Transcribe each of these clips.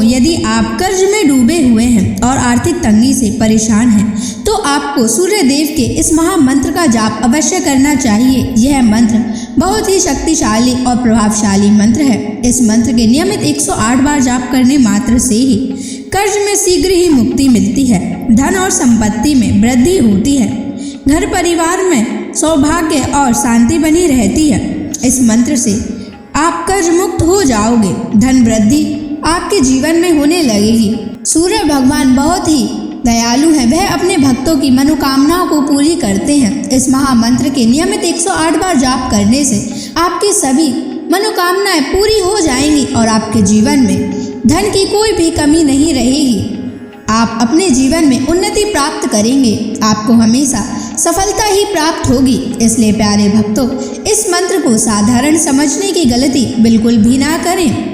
भक्तों, यदि आप कर्ज में डूबे हुए हैं और आर्थिक तंगी से परेशान हैं, तो आपको सूर्य देव के इस महामंत्र का जाप अवश्य करना चाहिए। यह मंत्र बहुत ही शक्तिशाली और प्रभावशाली मंत्र है। इस मंत्र के नियमित 108 बार जाप करने मात्र से ही कर्ज में शीघ्र ही मुक्ति मिलती है, धन और संपत्ति में वृद्धि होती है, घर परिवार में सौभाग्य और शांति बनी रहती है। इस मंत्र से आप कर्ज मुक्त हो जाओगे, धन वृद्धि आपके जीवन में होने लगेगी। सूर्य भगवान बहुत ही दयालु हैं, वह अपने भक्तों की मनोकामनाओं को पूरी करते हैं। इस महामंत्र के नियमित 108 बार जाप करने से आपकी सभी मनोकामनाएं पूरी हो जाएंगी और आपके जीवन में धन की कोई भी कमी नहीं रहेगी। आप अपने जीवन में उन्नति प्राप्त करेंगे, आपको हमेशा सफलता ही प्राप्त होगी। इसलिए प्यारे भक्तों, इस मंत्र को साधारण समझने की गलती बिल्कुल भी ना करें।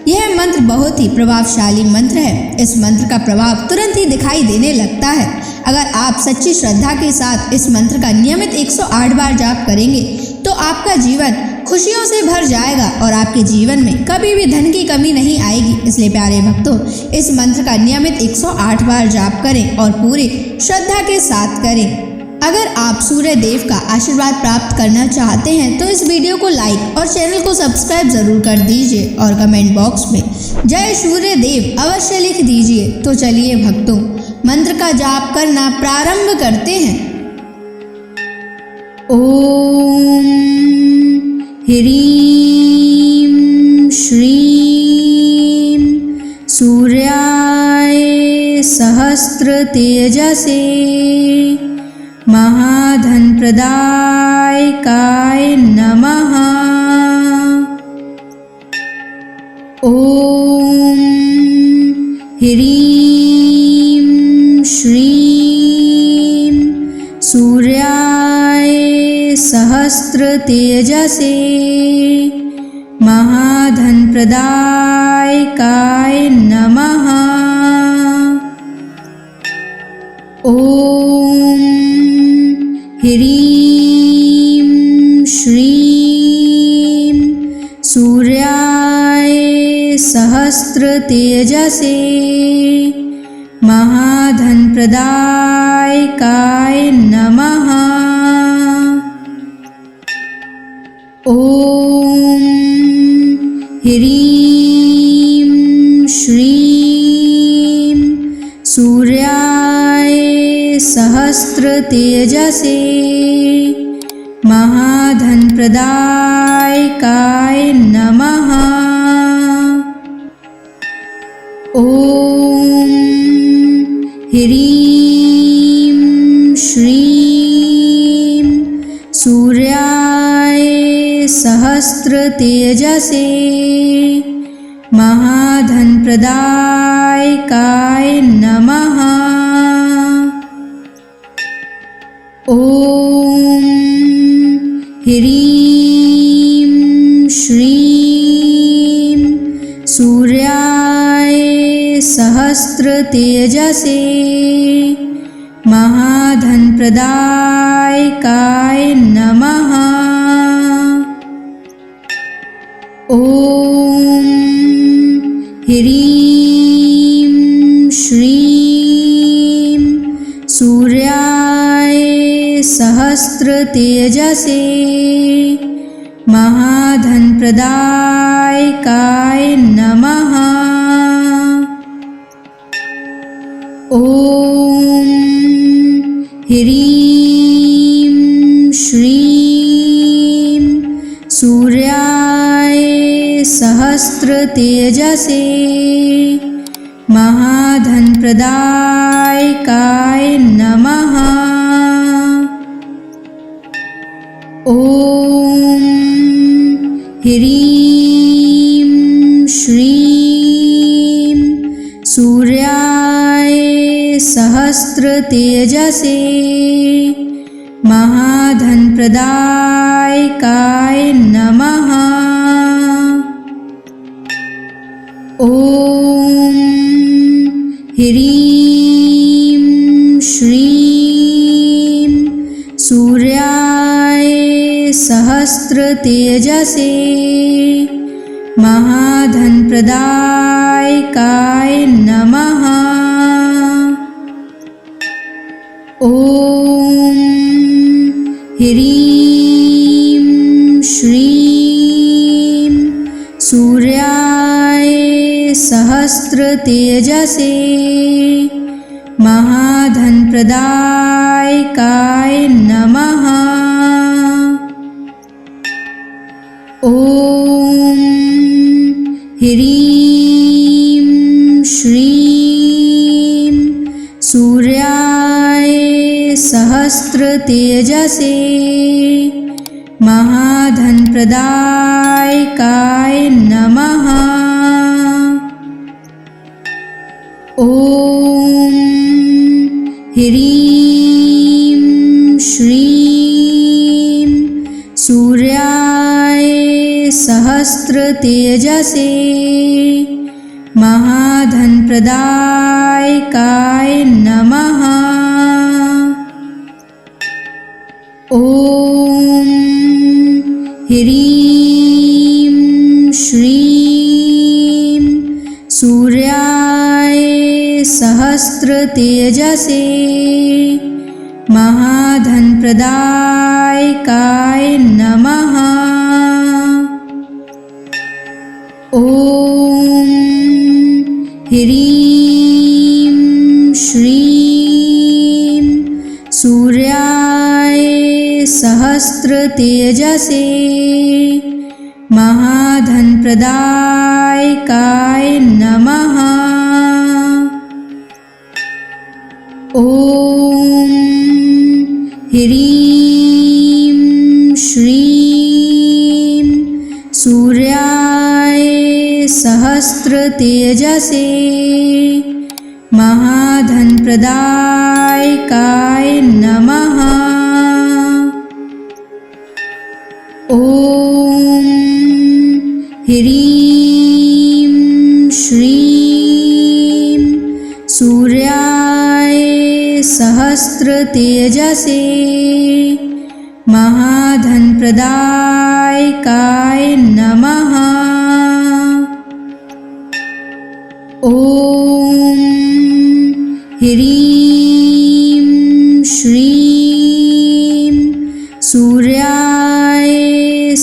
यह मंत्र बहुत ही प्रभावशाली मंत्र है। इस मंत्र का प्रभाव तुरंत ही दिखाई देने लगता है। अगर आप सच्ची श्रद्धा के साथ इस मंत्र का नियमित 108 बार जाप करेंगे तो आपका जीवन खुशियों से भर जाएगा और आपके जीवन में कभी भी धन की कमी नहीं आएगी। इसलिए प्यारे भक्तों, इस मंत्र का नियमित 108 बार जाप करें और पूरी श्रद्धा के साथ करें। अगर आप सूर्य देव का आशीर्वाद प्राप्त करना चाहते हैं तो इस वीडियो को लाइक और चैनल को सब्सक्राइब जरूर कर दीजिए और कमेंट बॉक्स में जय सूर्य देव अवश्य लिख दीजिए। तो चलिए भक्तों, मंत्र का जाप करना प्रारंभ करते हैं। ओम ह्रीं श्रीं सूर्याय सहस्र तेजसे महाधन प्रदायकाय नमः। ओम ह्रीं श्रीं सूर्याय सहस्र तेजसे महाधन प्रदायकाय नमः। ओम ह्रीं श्रीं सूर्याय सहस्र तेजसे महाधन प्रदायकाय नमः। ओम ह्रीं श्रीं सूर्याय सहस्र तेजसे महाधन प्रदायकाय नमः। ओम ह्रीं श्रीं सूर्याय सहस्र तेजसे महाधन प्रदायकाय नमः। ओम ह्रीं श्रीं सूर्याय सहस्र तेजसे महाधन प्रदायकाय नमः। ओम ह्रीं श्रीं सूर्याय सहस्र तेजसे महाधन प्रदायकाय नमः। ओम ह्रीं श्रीं सूर्याय सहस्र तेजसे महाधन प्रदायकाय नमः। ओम ह्रीं श्रीं सूर्याय सहस्र तेजसे महाधन प्रदायकाय नमः। ओम ह्रीं श्रीं सूर्याय सहस्र तेजसे महाधनप्रदायकाय नमः। ॐ ह्रीं श्रीं सूर्याय सहस्रतेजसे महाधनप्रदायकाय नमः। ॐ ह्रीं श्रीं सूर्याय सहस्रतेजसे महाधनप्रदायकाय नमः। ॐ ह्रीं श्रीं सूर्याय सहस्रतेजसे महाधनप्रदायकाय नमः। ॐ ह्रीं श्रीं सूर्याय सहस्रतेजसे महाधनप्रदायकाय नमः। ॐ ह्रीं श्रीं सूर्याय सहस्रतेजसे महाधनप्रदायकाय नमः। ॐ ह्रीं श्रीं सूर्याय सहस्रतेजसे महाधनप्रदायकाय नमः। ॐ ह्रीं श्रीं सूर्याय सहस्रतेजसे महाधनप्रदायकाय नमः। ॐ ह्रीं श्रीं सूर्याय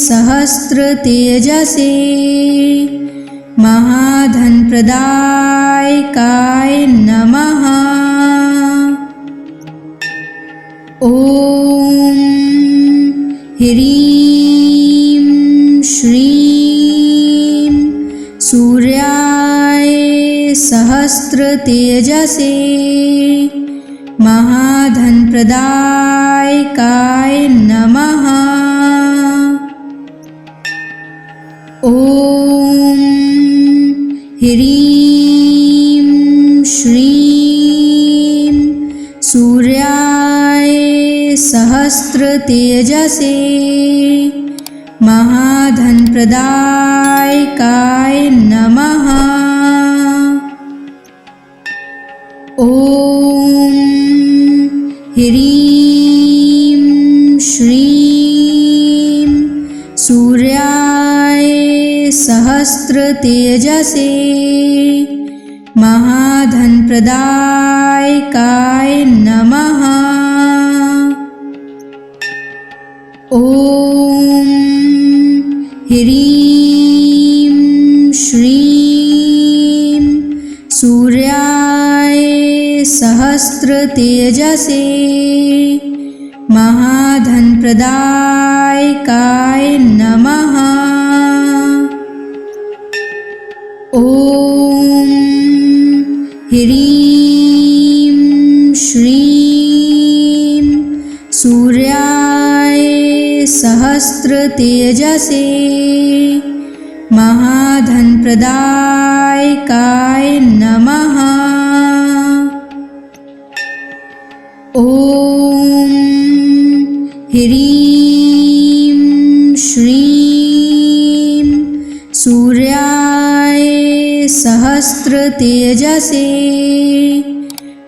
सहस्रतेजसे महाधनप्रदायकाय नमः। ॐ ह्रीं श्रीं सूर्याय सहस्रतेजसे महाधनप्रदायकाय नमः। ॐ ह्रीं श्रीं सूर्याय सहस्रतेजसे महाधनप्रदायकाय नमः। ॐ ह्रीं श्रीं सूर्याय सहस्रतेजसे महाधनप्रदायकाय नमः। ॐ ह्रीं श्रीं सूर्याय सहस्रतेजसे महाधनप्रदायकाय नमः। ॐ ह्रीं श्रीं सूर्याय सहस्रतेजसे महाधनप्रदायकाय नमः। ॐ ह्रीं श्रीं सूर्याय सहस्रतेजसे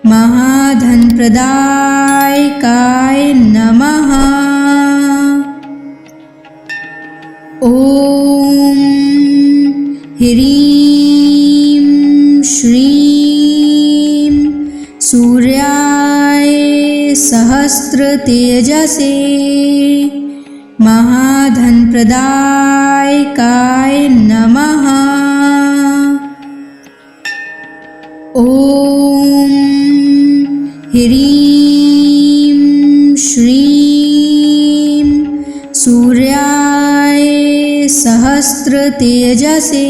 महाधनप्रदायकाय नमः। ॐ ह्रीं श्रीं सूर्याय सहस्रतेजसे महाधनप्रदायकाय नमः। ॐ ह्रीं श्रीं सूर्याय सहस्रतेजसे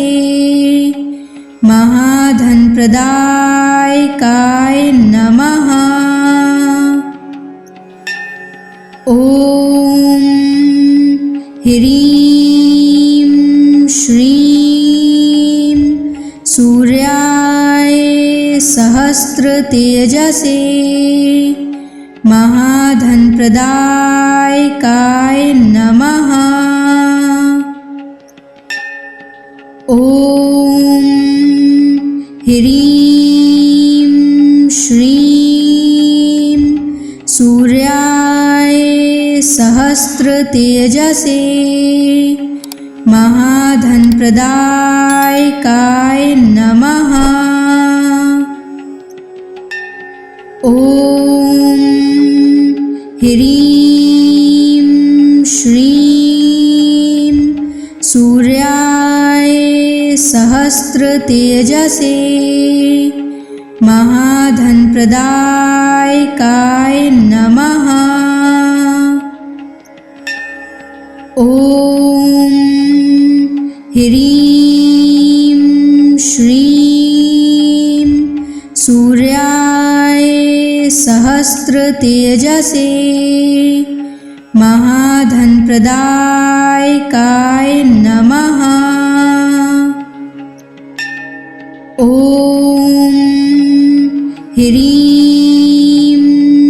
महाधनप्रदायकाय नमः। ॐ ह्रीं श्रीं सूर्याय सहस्रतेजसे महाधनप्रदायकाय नमः। ॐ ह्रीं श्रीं सूर्याय सहस्रतेजसे महाधनप्रदायकाय नमः। ॐ ह्रीं श्रीं सूर्याय सहस्रतेजसे महाधनप्रदायकाय नमः। ॐ ह्रीं श्रीं सूर्याय सहस्रतेजसे महाधनप्रदायकाय नमः। ॐ ह्रीं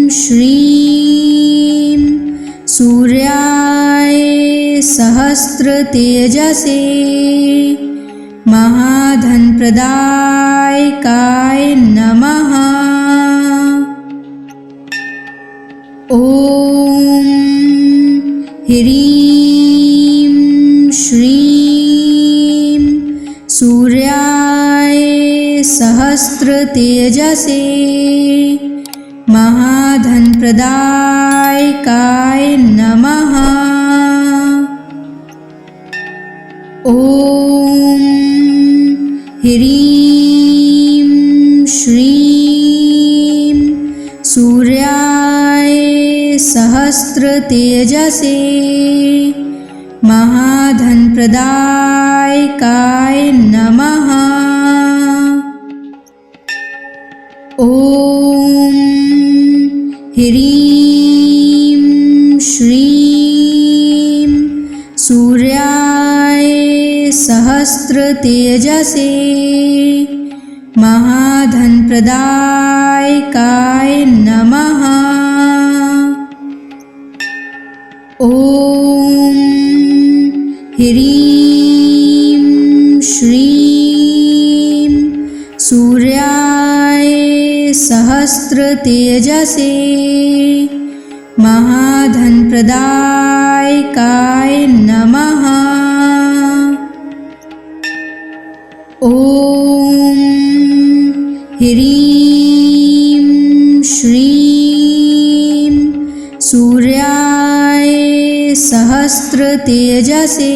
श्रीं सूर्याय सहस्रतेजसे महाधनप्रदायकाय नमः। ॐ ह्रीं श्रीं सूर्याय सहस्रतेजसे महाधनप्रदायकाय नमः। ॐ ह्रीं श्रीं सूर्याय सहस्रतेजसे महाधनप्रदायकाय नमः। ॐ ह्रीं श्रीं सूर्याय सहस्रतेजसे महाधनप्रदायकाय नमः। ॐ ह्रीं श्रीं सूर्याय सहस्रतेजसे महाधनप्रदायकाय नमः। ॐ ह्रीं श्रीं सूर्याय सहस्रतेजसे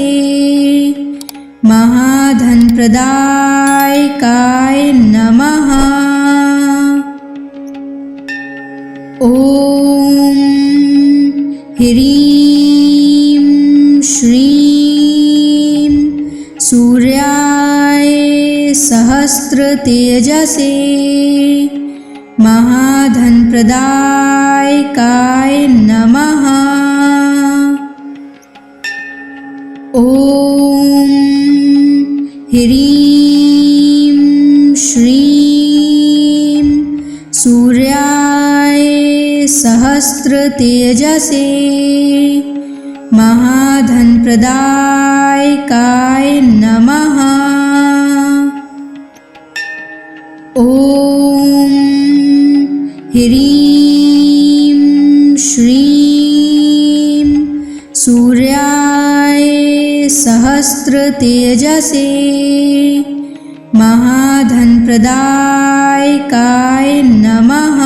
महाधनप्रदायकाय नमः। ॐ ह्रीं श्रीं सूर्याय सहस्रतेजसे महाधनप्रदायकाय नमः। ॐ ह्रीं श्रीं सूर्याय सहस्रतेजसे महाधनप्रदायकाय नमः। ॐ ह्रीं श्रीं सूर्याय सहस्रतेजसे महाधनप्रदायकाय नमः।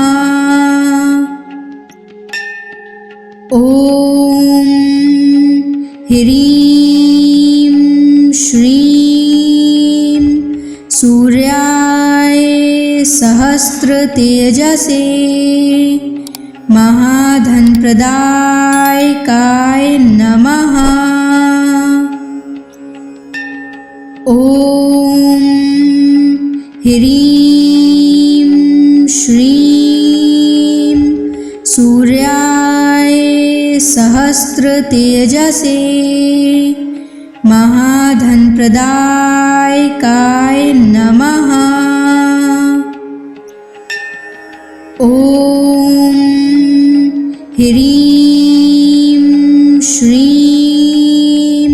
ॐ ह्रीं श्रीं सूर्याय सहस्रतेजसे महाधनप्रदायकाय नमः। ॐ ह्रीं श्रीं सूर्याय सहस्रतेजसे महाधनप्रदायकाय नमः। ॐ ह्रीं श्रीं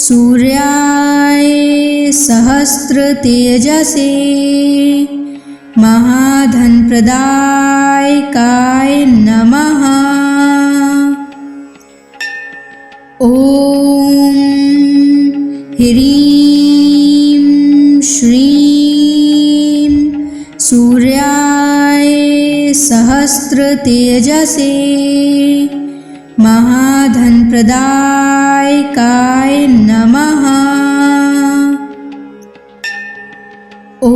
सूर्याय सहस्रतेजसे महाधनप्रदायकाय नमः। ॐ ह्रीं श्रीं सूर्याय सहस्रतेजसे महाधनप्रदायकाय नमः। ॐ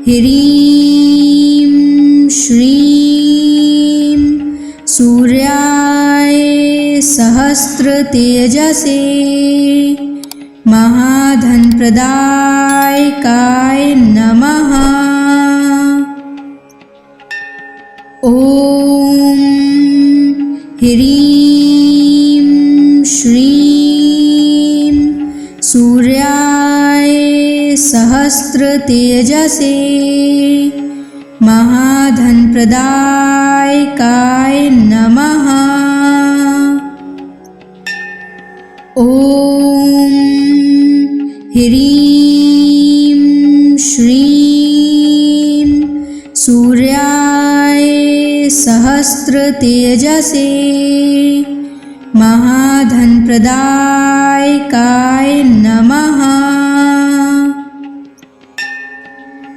ह्रीं श्रीं सूर्याय सहस्रतेजसे महाधनप्रदायकाय नमः। ॐ ह्रीं श्रीं सूर्याय सहस्रतेजसे महाधनप्रदायकाय नमः। ॐ ह्रीं श्रीं सूर्याय सहस्रतेजसे महाधनप्रदायकाय नमः।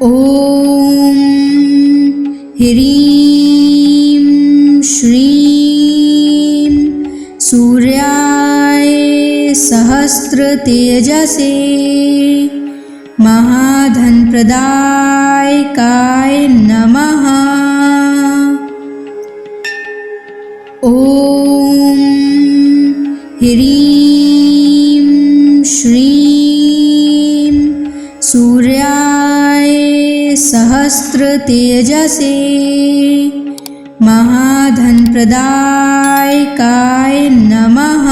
ॐ ह्रीं श्रीं सूर्याय सहस्रतेजसे महाधनप्रदायकाय नमः। ॐ ह्रीं श्रीं सूर्याय सहस्रतेजसे महाधनप्रदायकाय नमः।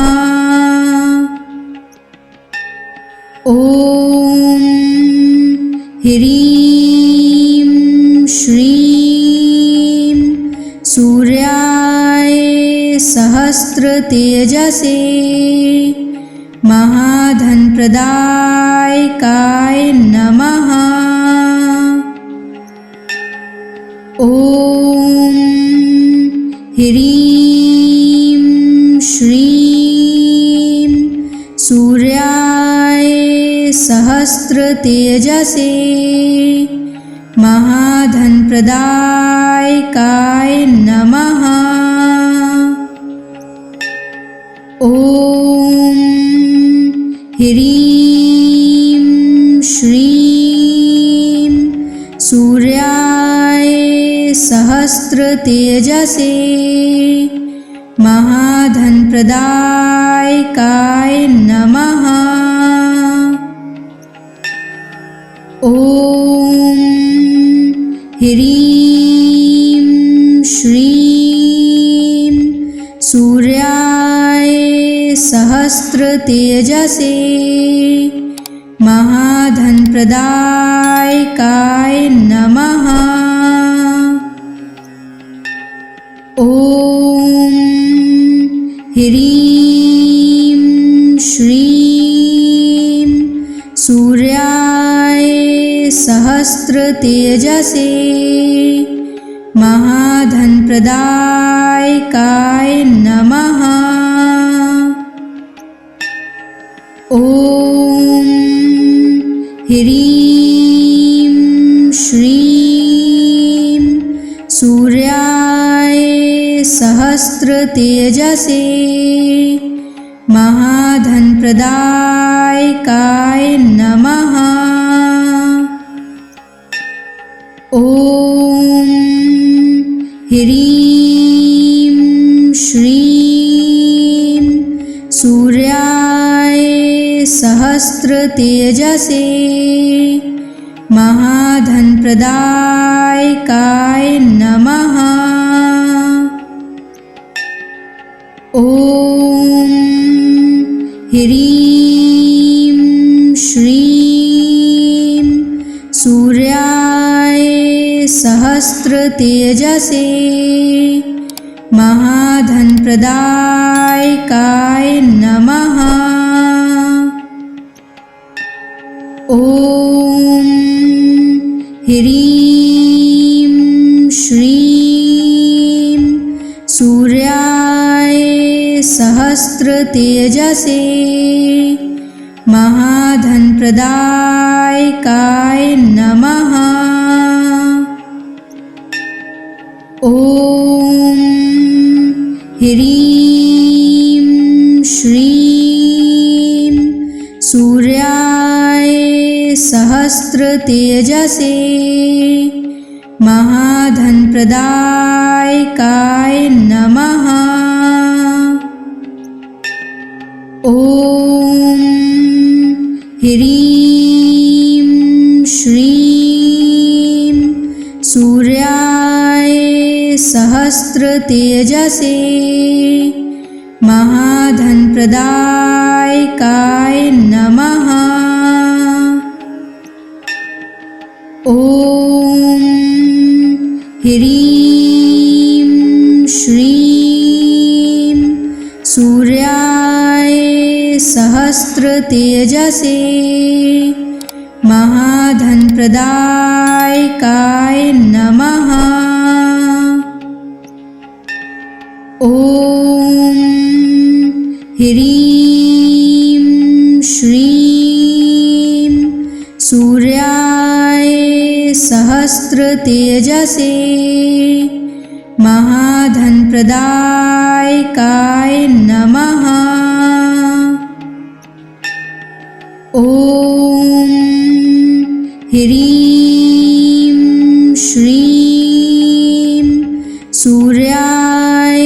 ॐ ह्रीं श्रीं सूर्याय सहस्रतेजसे महाधनप्रदायकाय नमः। ॐ ह्रीं श्रीं सूर्याय सहस्रतेजसे महाधनप्रदायकाय नमः। ॐ ह्रीं श्रीं सूर्याय सहस्रतेजसे महाधनप्रदायकाय नमः। ॐ ह्रीं श्रीं सूर्याय सहस्रतेजसे महाधनप्रदायकाय नमः। ॐ ह्रीं श्रीं सूर्याय सहस्रतेजसे महाधनप्रदायकाय नमः। सहस्रतेजसे महाधनप्रदायकाय नमः। ॐ ह्रीं श्रीं सूर्याय सहस्रतेजसे महाधनप्रदायकाय नमः। ॐ ह्रीं श्रीं सूर्याय सहस्रतेजसे महाधनप्रदायकाय नमः। ॐ ह्रीं श्रीं सूर्याय सहस्रतेजसे महाधनप्रदायकाय नमः। ॐ ह्रीं श्रीं सूर्याय सहस्रतेजसे महाधनप्रदायकाय नमः। ॐ ह्रीं श्रीं सूर्याय सहस्रतेजसे महाधनप्रदायकाय नमः। ॐ ह्रीं श्रीं सूर्याय सहस्रतेजसे महाधनप्रदायकाय नमः। ॐ ह्रीं श्रीं सूर्याय सहस्रतेजसे महाधनप्रदायकाय नमः। ॐ ह्रीं श्रीं सूर्याय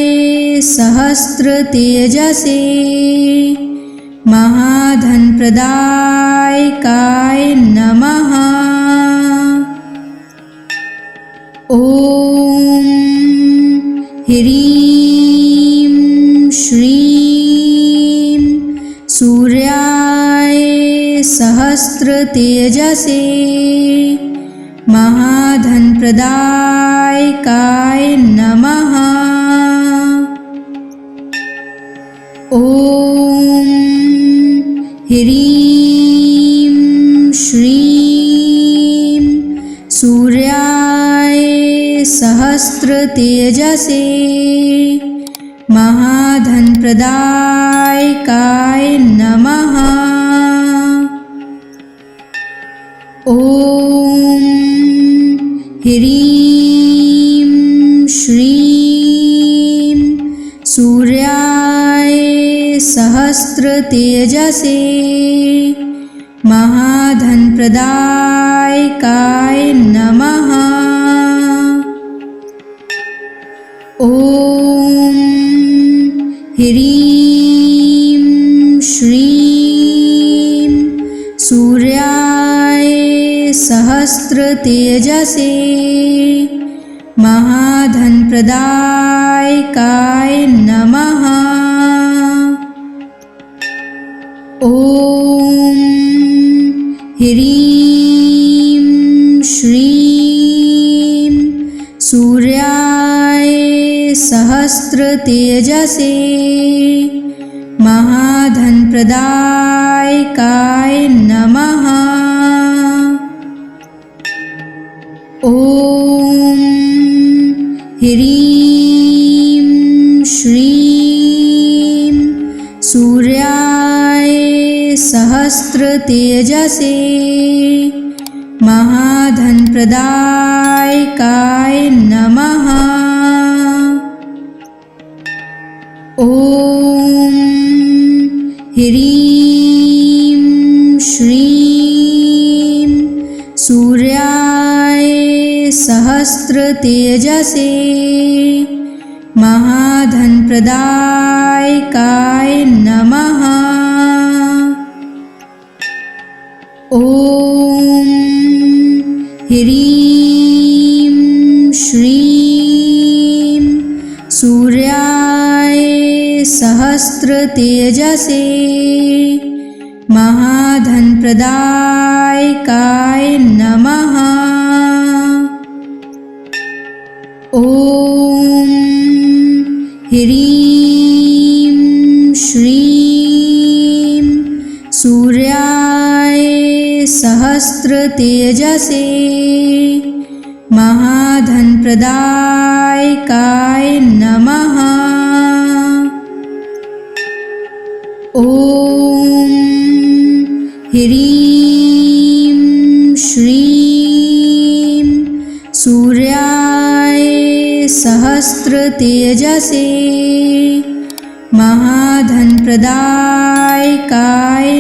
सहस्रतेजसे महाधनप्रदायकाय नमः। ॐ ह्रीं श्रीं सूर्याय सहस्रतेजसे महाधनप्रदायकाय नमः। ॐ ह्रीं श्रीं सूर्याय सहस्रतेजसे महाधनप्रदायकाय नमः। ॐ ह्रीं श्रीं सूर्याय सहस्रतेजसे महाधनप्रदायकाय नमः। ॐ ह्रीं श्रीं सूर्याय सहस्रतेजसे महाधनप्रदायकाय नमः। ॐ ह्रीं श्रीं सूर्याय सहस्रतेजसे महाधनप्रदायकाय नमः। ॐ ह्रीं श्रीं सूर्याय सहस्रतेजसे महाधनप्रदायकाय नमः। ॐ ह्रीं श्रीं सूर्याय सहस्रतेजसे महाधनप्रदायकाय नमः। ॐ ह्रीं श्रीं सूर्याय सहस्रतेजसे महाधनप्रदायकाय नमः। ॐ ह्रीं श्रीं सूर्याय सहस्रतेजसे महाधनप्रदायकाय नमः। ॐ ह्रीं श्रीं सूर्याय सहस्रतेजसे महाधनप्रदायकाय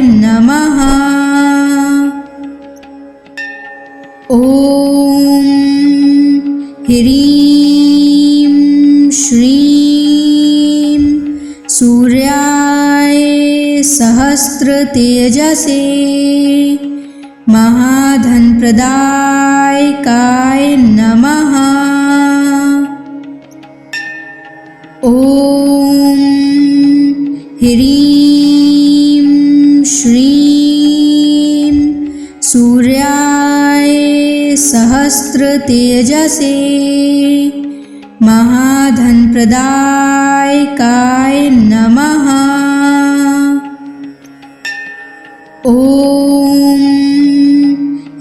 नमः। ॐ ह्रीं श्रीं सूर्याय सहस्रतेजसे महाधनप्रदायकाय नमः। ॐ ह्रीं श्रीं सूर्याय सहस्रतेजसे महाधनप्रदायकाय नमः। ॐ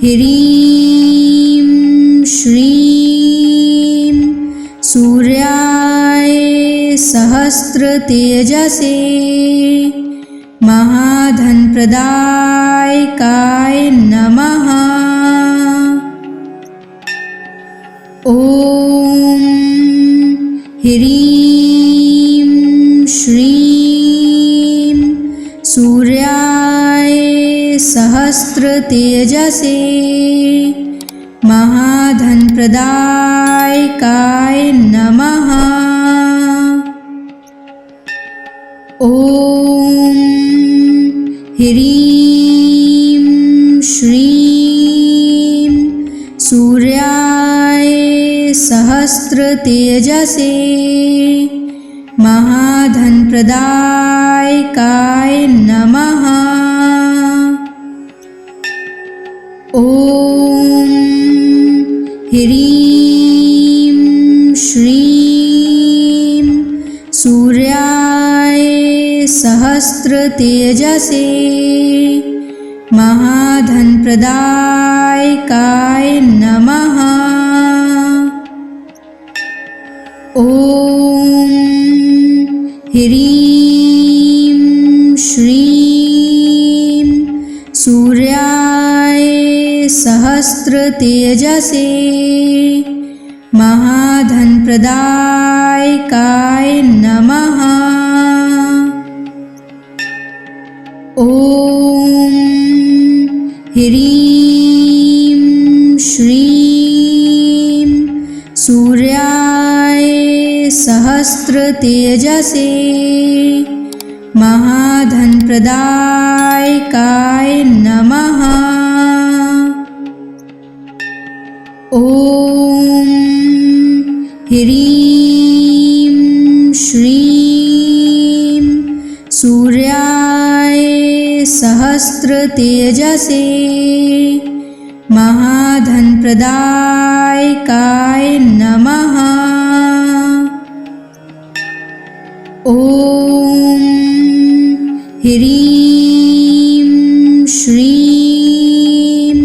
ह्रीं श्रीं सूर्याय सहस्रतेजसे महाधनप्रदायकाय नमः। ॐ ह्रीं श्रीं सूर्याय सहस्रतेजसे महाधनप्रदायकाय नमः। ॐ ह्रीं श्रीं सूर्याय सहस्रतेजसे महाधनप्रदायकाय नमः। ॐ ह्रीं श्रीं सूर्याय सहस्रतेजसे महाधनप्रदायकाय नमः। ॐ ह्रीं श्रीं सूर्याय सहस्रतेजसे महाधनप्रदायकाय नमः। ॐ ह्रीं श्रीं सूर्याय सहस्रतेजसे महाधनप्रदायकाय नमः। ॐ ह्रीं श्रीं सूर्याय सहस्रतेजसे महाधनप्रदायकाय नमः। ॐ ह्रीं श्रीं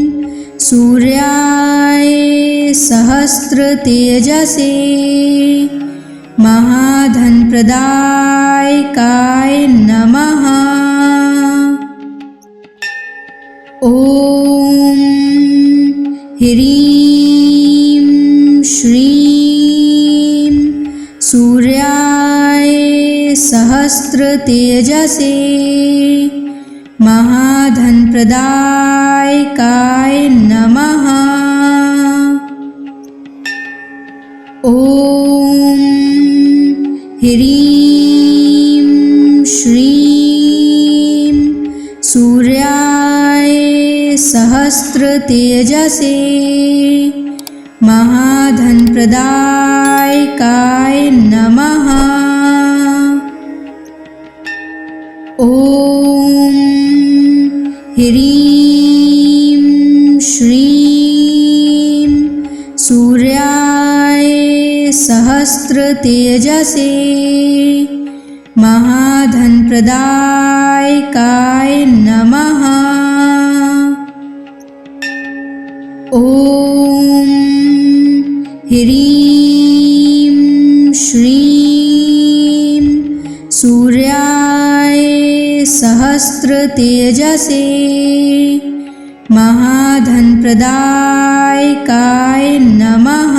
सूर्याय सहस्रतेजसे महाधनप्रदायकाय नमः। ॐ ह्रीं श्रीं सूर्याय सहस्रतेजसे महाधनप्रदायकाय नमः। ॐ ह्रीं श्रीं सूर्याय सहस्रतेजसे महाधनप्रदायकाय नमः। ॐ ह्रीं श्रीं सूर्याय सहस्रतेजसे महाधनप्रदायकाय नमः। ॐ ह्रीं श्रीं सूर्याय सहस्रतेजसे महाधनप्रदायकाय नमः।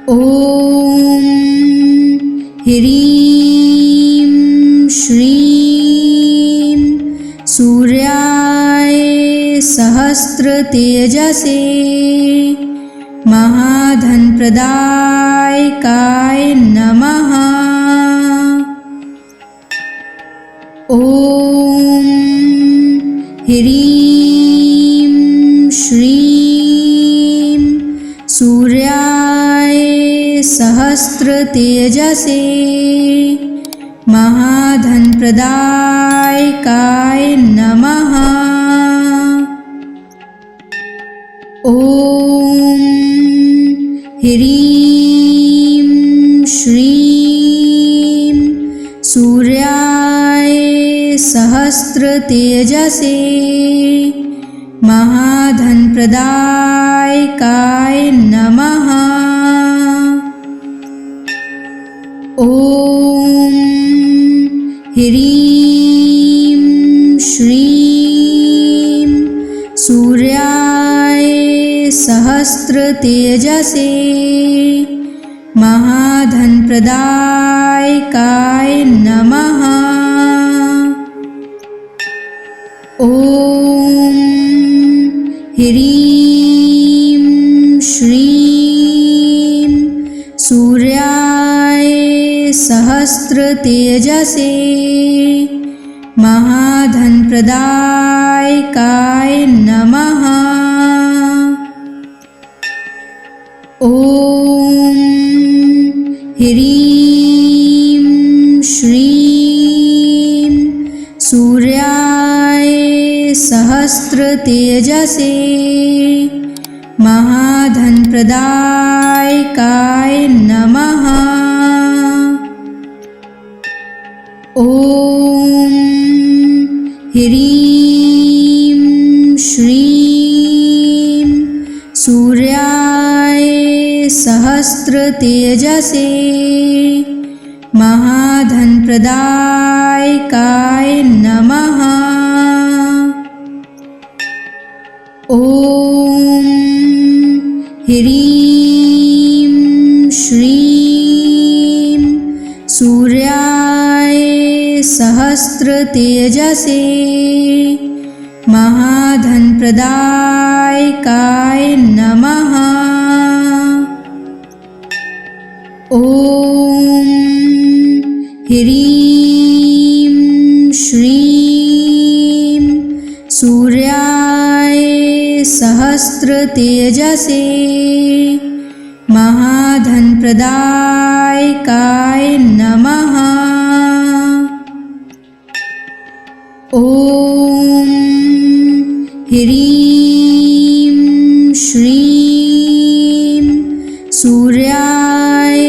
ॐ ह्रीं श्रीं सूर्याय सहस्रतेजसे महाधनप्रदायकाय नमः। ॐ ह्रीं श्रीं सूर्याय सहस्रतेजसे महाधनप्रदायकाय नमः। ॐ ह्रीं श्रीं सूर्याय सहस्रतेजसे महाधनप्रदायकाय नमः। ॐ ह्रीं श्रीं सूर्याय सहस्रतेजसे महाधनप्रदायकाय नमः। ॐ ह्रीं श्रीं सूर्याय सहस्रतेजसे महाधनप्रदायकाय नमः। ॐ ह्रीं श्रीं सूर्याय सहस्रतेजसे महाधनप्रदायकाय नमः। ॐ ह्रीं श्रीं सूर्याय सहस्रतेजसे महाधनप्रदायकाय नमः। ॐ ह्रीं श्रीं सूर्याय सहस्रतेजसे महाधनप्रदायकाय नमः। ॐ ह्रीं श्रीं सूर्याय सहस्रतेजसे महाधनप्रदायकाय नमः। ॐ ह्रीं श्रीं सूर्याय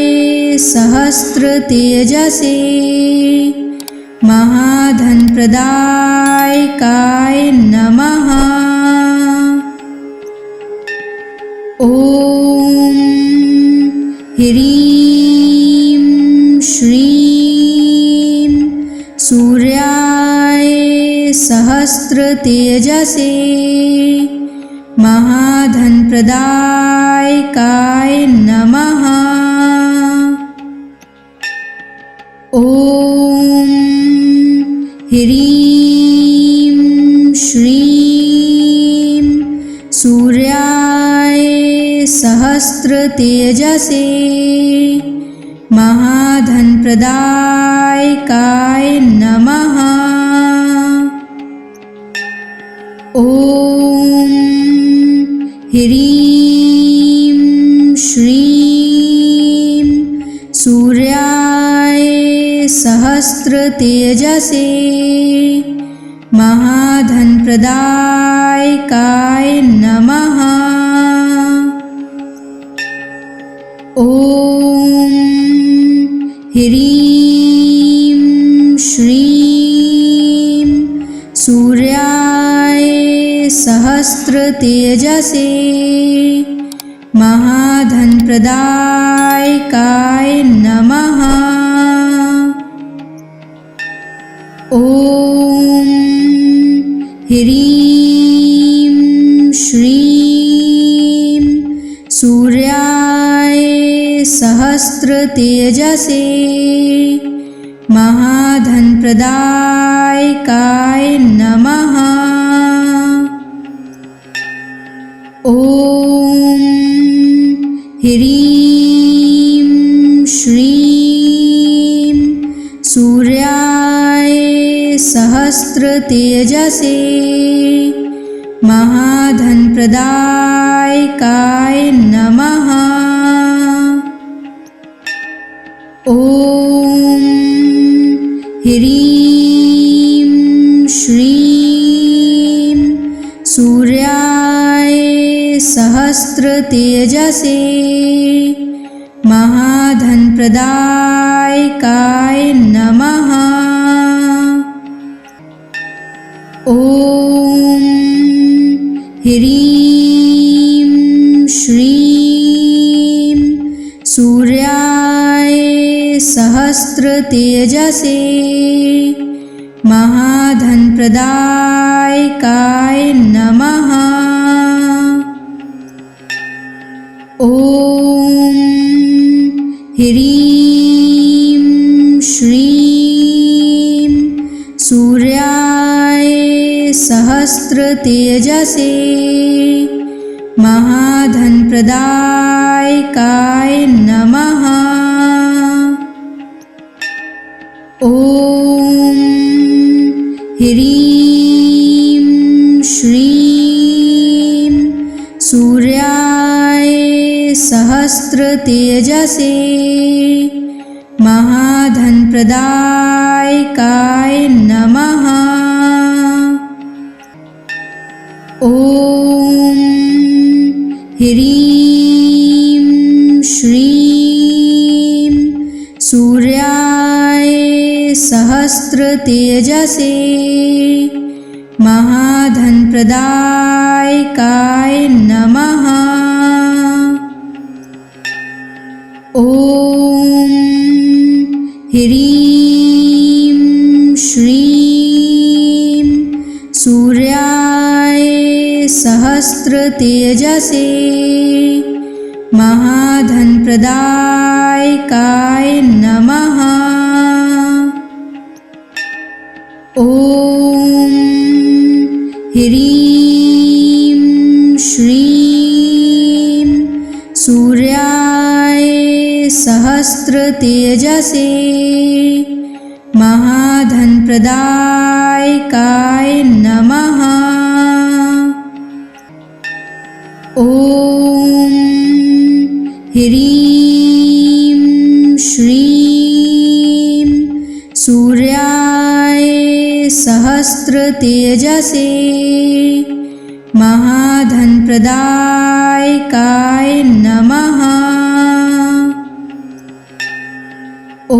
सहस्रतेजसे महाधनप्रदायकाय नमः। ॐ ह्रीं श्रीं सूर्याय सहस्रतेजसे महाधनप्रदायकाय नमः। ॐ ह्रीं श्रीं सूर्याय सहस्रतेजसे महाधनप्रदायकाय नमः। ॐ ह्रीं श्रीं सूर्याय सहस्रतेजसे महाधनप्रदायकाय नमः। ॐ ह्रीं श्रीं सूर्याय सहस्रतेजसे महाधनप्रदायकाय नमः। ॐ ह्रीं श्रीं सूर्याय सहस्रतेजसे महाधनप्रदायकाय नमः। ॐ ह्रीं श्रीं सूर्याय सहस्रतेजसे महाधनप्रदायकाय नमः। ॐ ह्रीं श्रीं सूर्याय सहस्रतेजसे महाधनप्रदायकाय नमः। ॐ ह्रीं श्रीं सूर्याय सहस्रतेजसे महाधनप्रदायकाय नमः। ॐ ह्रीं श्रीं सूर्याय सहस्रतेजसे महाधनप्रदायकाय नमः। ॐ ह्रीं श्रीं सूर्याय सहस्रतेजसे महाधनप्रदायकाय नमः। ॐ ह्रीं श्रीं सूर्याय सहस्रतेजसे महाधनप्रदायकाय नमः। ॐ ह्रीं श्रीं सूर्याय सहस्रतेजसे महाधनप्रदायकाय नमः। ॐ ह्रीं श्रीं सूर्याय सहस्रतेजसे महाधनप्रदायकाय नमः। ॐ ह्रीं श्रीं सूर्याय सहस्रतेजसे महाधनप्रदायकाय नमः। ॐ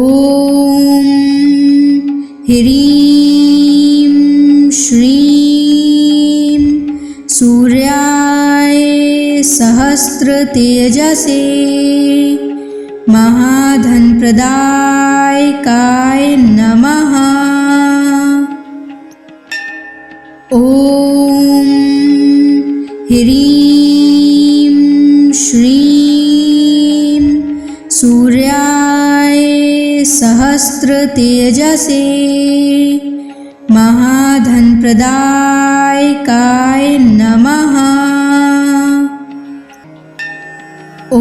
ह्रीं श्रीं सूर्याय सहस्रतेजसे महाधनप्रदायकाय नमः। ॐ ह्रीं श्रीं सूर्याय सहस्रतेजसे महाधनप्रदायकाय नमः। ॐ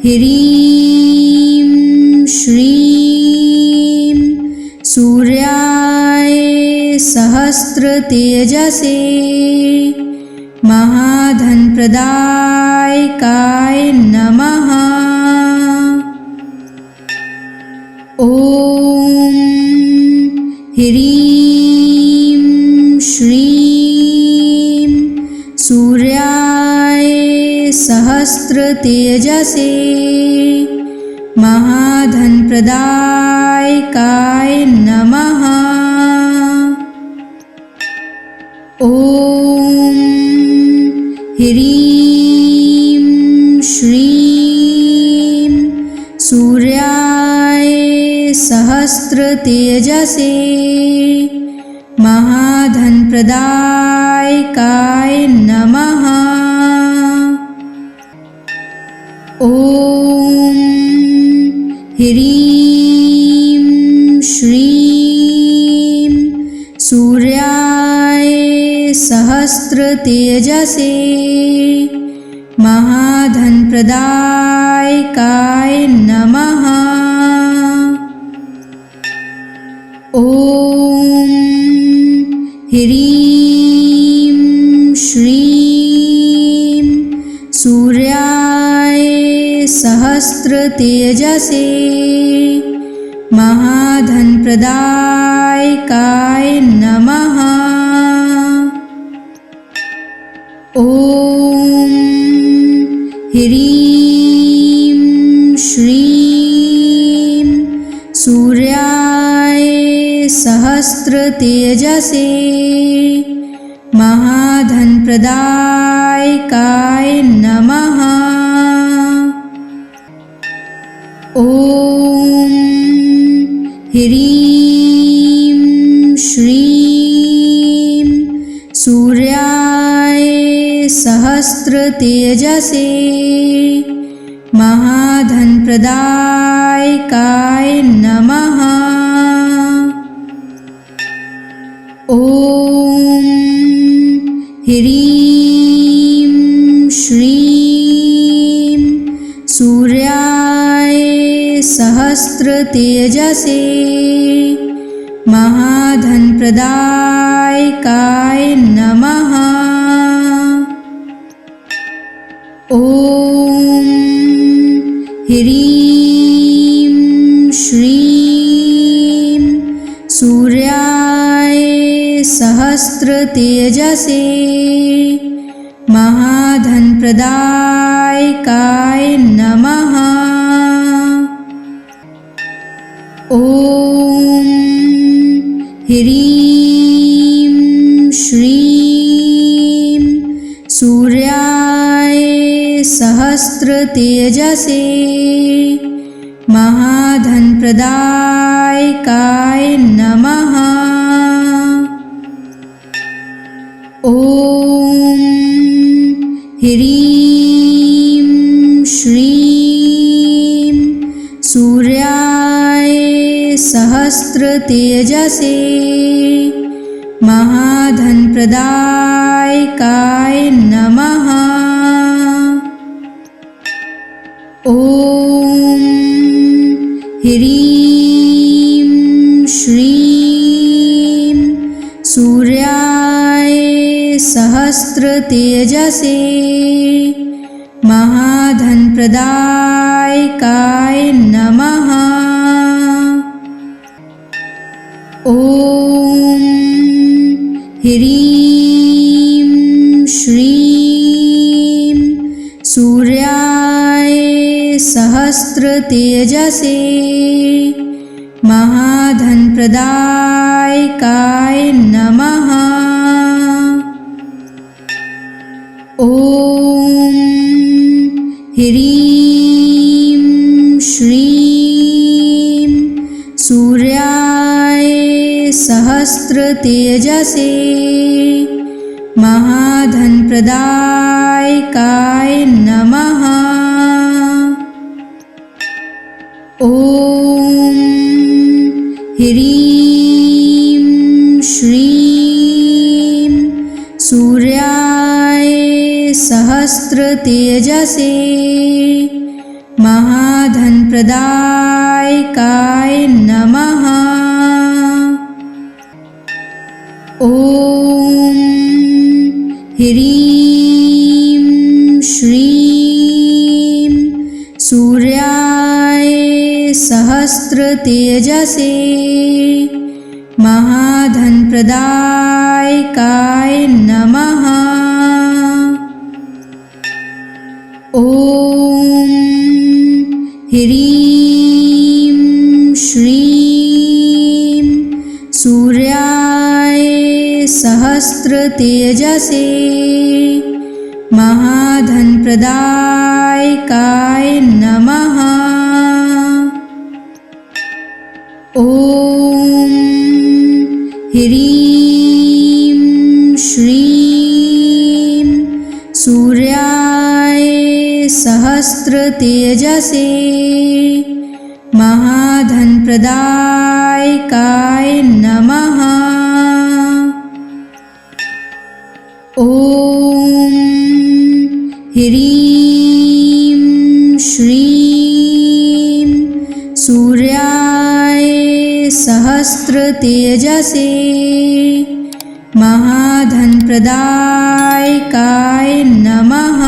ह्रीं श्रीं सूर्याय सहस्रतेजसे महाधनप्रदायकाय नमः। ॐ ह्रीं श्रीं सूर्याय सहस्रतेजसे महाधनप्रदायकाय नमः। ॐ ह्रीं श्रीं सूर्याय सहस्रतेजसे महाधनप्रदायकाय नमः। ॐ ह्रीं श्रीं सूर्याय सहस्रतेजसे महाधनप्रदायकाय नमः। ॐ ह्रीं श्रीं सूर्याय सहस्रतेजसे महाधनप्रदायकाय नमः। ॐ ह्रीं श्रीं सूर्याय सहस्रतेजसे महाधनप्रदायकाय नमः। ॐ ह्रीं श्रीं सूर्याय सहस्रतेजसे महाधनप्रदायकाय नमः। ॐ ह्रीं श्रीं सूर्याय सहस्रतेजसे महाधनप्रदायकाय नमः। ॐ ह्रीं श्रीं सूर्याय सहस्रतेजसे महाधनप्रदायकाय नमः। ॐ ह्रीं श्रीं सूर्याय सहस्रतेजसे महाधनप्रदायकाय नमः। ॐ ह्रीं श्रीं सूर्याय सहस्रतेजसे महाधनप्रदायकाय नमः। ॐ ह्रीं श्रीं सूर्याय सहस्रतेजसे महाधनप्रदायकाय नमः। ॐ ह्रीं श्रीं सूर्याय सहस्रतेजसे महाधनप्रदायकाय नमः। ॐ ह्रीं श्रीं सूर्याय सहस्रतेजसे महाधनप्रदायकाय नमः। ॐ ह्रीं श्रीं सूर्याय सहस्रतेजसे महाधनप्रदायकाय नमः। ॐ ह्रीं श्रीं सूर्याय सहस्रतेजसे महाधनप्रदायकाय नमः। ॐ ह्रीं श्रीं सूर्याय सहस्रतेजसे महाधनप्रदायकाय नमः। ॐ ह्रीं श्रीं सूर्याय सहस्रतेजसे महाधनप्रदायकाय नमः। ॐ ह्रीं श्रीं सूर्याय सहस्रतेजसे महाधनप्रदायकाय नमः।